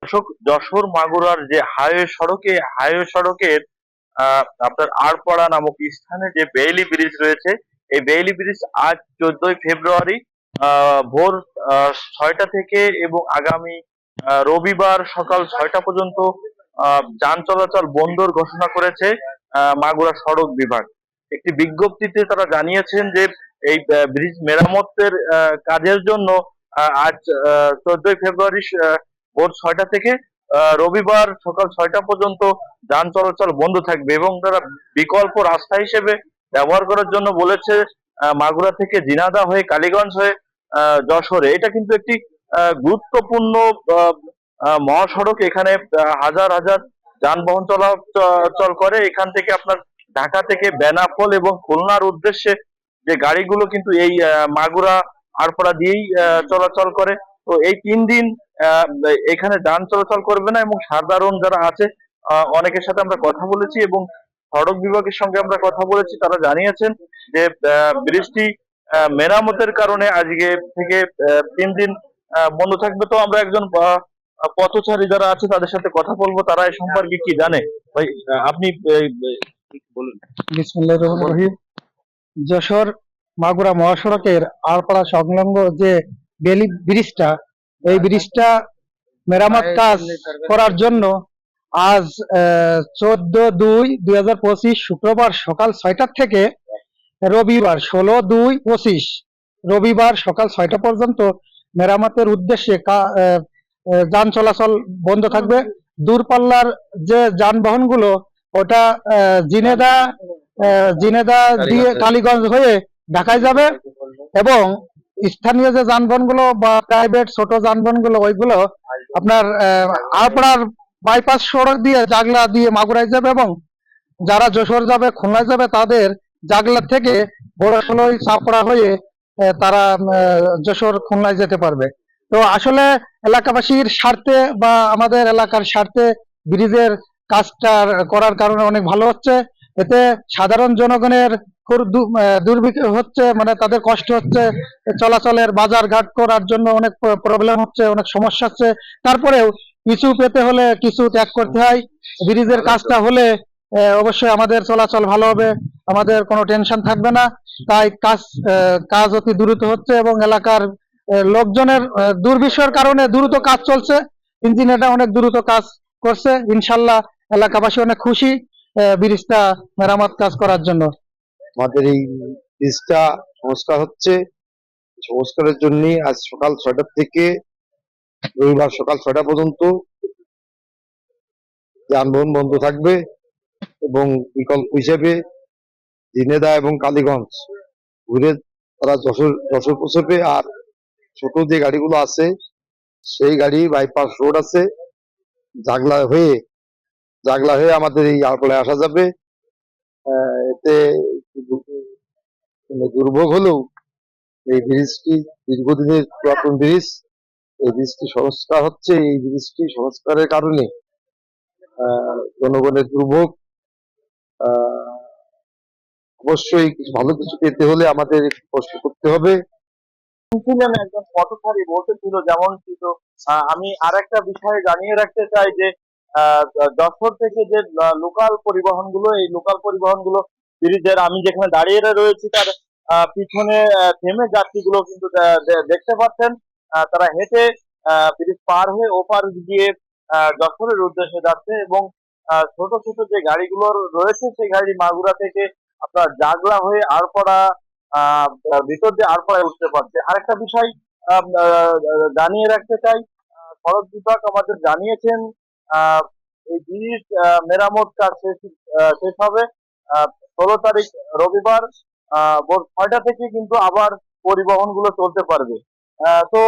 যশোর মাগুরার যে হাইওয়ে সড়কের আপনার আড়পাড়া নামক স্থানে যে বেইলি ব্রিজ রয়েছে, এই বেইলি ব্রিজ আজ 14ই ফেব্রুয়ারি ভোর 6টা থেকে এবং আগামী রবিবার সকাল 6টা পর্যন্ত যান চলাচল বন্ধর ঘোষণা করেছে মাগুরা সড়ক বিভাগ। একটি বিজ্ঞপ্তিতে তারা জানিয়েছেন যে এই ব্রিজ মেরামতের কাজের জন্য আজ 14ই ফেব্রুয়ারি ভোর 6টা থেকে রবিবার সকাল 6টা পর্যন্ত যান চলাচল বন্ধ থাকবে এবং তারা বিকল্প রাস্তা হিসেবে ব্যবহার করার জন্য বলেছে মাগুরা থেকে জিনাদা হয়ে কালীগঞ্জ হয়ে যশোরে। এটা কিন্তু একটি গুরুত্বপূর্ণ আহ, মহাসড়ক। এখানে হাজার হাজার যানবাহন চলাচল করে। এখান থেকে আপনার ঢাকা থেকে বেনাপোল এবং খুলনার উদ্দেশ্যে যে গাড়িগুলো কিন্তু এই মাগুরা আড়পাড়া দিয়েই চলাচল করে। তো এই 3 দিন আহ, এখানে যান চলাচল করবে না এবং সাধারণ যারা আছে অনেকের সাথে আমরা কথা বলেছি এবং সড়ক বিভাগের সঙ্গে আমরা কথা বলেছি। তারা জানিয়েছেন যে ব্রিজটি মেরামতের কারণে আজকে থেকে 3 দিন বন্ধ থাকবে। তো আমরা একজন পথচারী যারা আছে তাদের সাথে কথা বলবো, তারা এই সম্পর্কে কি জানে। ভাই আপনি বলুন। বিসমিল্লাহির রহমানির রহিম। যশোর মাগুরা মহাসড়কের আড়পাড়া সংলগ্ন যে বেলি ব্রিজটা, এই ব্রিজটা মেরামত কাজ করার জন্য আজ 14/2/2025 শুক্রবার সকাল 6টা থেকে রবিবার 16/2/25 রবিবার সকাল 6টা পর্যন্ত মেরামতের উদ্দেশ্যে যান চলাচল বন্ধ থাকবে। দূরপাল্লার যে যানবাহনগুলো ওটা জিনেদা জিনেদা দিয়ে কালীগঞ্জ হয়ে ঢাকায় যাবে এবং স্থানীয় যে যানবাহনগুলো বা প্রাইভেট ছোট যানবাহনগুলো ওইগুলো আপনার আড়পাড়ার বাইপাস সড়ক দিয়ে জাগলা দিয়ে মাগুরায় যাবে এবং যারা যশোর যাবে খুলনায় যাবে তাদের জাগলা থেকে বড়সলই চাপড়া হয়ে তারা যশোর খুলনায় যেতে পারবে। তো আসলে এলাকাবাসীর স্বার্থে বা আমাদের এলাকার স্বার্থে ব্রিজের কাজটা করার কারণে অনেক ভালো হচ্ছে। এতে সাধারণ জনগণের খুব দুর্ভিক্ষ হচ্ছে, মানে তাদের কষ্ট হচ্ছে, চলাচলের বাজার ঘাট করার জন্য অনেক প্রবলেম হচ্ছে, অনেক সমস্যা হচ্ছে। তারপরেও কিছু পেতে হলে কিছু ত্যাগ করতে হয়। ব্রিজের কাজটা হলে অবশ্যই আমাদের চলাচল ভালো হবে, আমাদের কোনো টেনশন থাকবে না। তাই কাজ অতি দ্রুত হচ্ছে এবং এলাকার লোকজনের দুর্বিষয়ের কারণে দ্রুত কাজ চলছে। ইঞ্জিনিয়াররা অনেক দ্রুত কাজ করছে। ইনশাল্লাহ এলাকাবাসী অনেক খুশি ব্রিজটা মেরামত কাজ করার জন্য। আমাদের এই ব্রিজটা সংস্কার হচ্ছে। সংস্কারের জন্য আজ সকাল 6টা থেকে রবিবার সকাল 6টা পর্যন্ত যানবাহন বন্ধ থাকবে এবং বিকল্প হিসেবে ঝিনেদা এবং কালীগঞ্জ ঘুরে তারা যশোর পৌঁছবে। আর ছোট যে গাড়িগুলো আছে সেই গাড়ি বাইপাস রোড আছে জাগলা হয়ে আমাদের এই আড়পাড়ায় আসা যাবে। এতে দুর্ভোগ হলেও এই ব্রিজটি দীর্ঘদিনের পুরাতন ব্রিজ, এই ব্রিজটি সংস্কার হচ্ছে। এই ব্রিজটি সংস্কারের কারণে জনগণের দুর্ভোগ অবশ্যই ভালো কিছু পেতে হলে আমাদের কষ্ট করতে হবে। শুনছিলেন একজন পথচারী বলতেছিল যেমন ছিল। আমি আর একটা বিষয়ে জানিয়ে রাখতে চাই যে আহ, যশোর থেকে যে লোকাল পরিবহনগুলো, এই লোকাল পরিবহনগুলো ব্রিজের আমি যেখানে দাঁড়িয়ে রয়েছি তার পিছনে থেমে যাত্রীগুলো কিন্তু দেখতে পাচ্ছেন। তারা হেঁটে ব্রিজ পার হয়ে ওপার দিয়ে যশোরের উদ্দেশ্যে যাচ্ছে এবং ছোট ছোট যে গাড়িগুলো রয়েছে সেই গাড়ি মাগুরা থেকে আপনার জাগলা হয়ে আড়পাড়া আহ ভিতর দিয়ে আড়পাড়ায় উঠতে পারছে। আরেকটা বিষয় জানিয়ে রাখতে চাই, সড়ক বিভাগ আমাদের জানিয়েছেন আহ, এই ব্রিজ মেরামত কাজ শেষ হবে 16 তারিখ রবিবার ভোর 6টা থেকে কিন্তু আবার পরিবহন গুলো চলতে পারবে। তো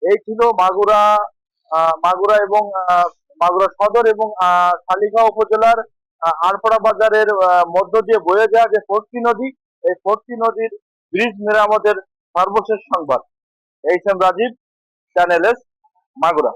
এই ছিল মাগুরা এবং মাগুরা সদর এবং শালিগাঁও উপজেলার আড়পাড়া বাজারের মধ্য দিয়ে বয়ে যাওয়া যে ফোর্টি নদী, এই ফোর্টি নদীর ব্রিজ মেরামতের সর্বশেষ সংবাদ। H M Rajib, channel S, Magura.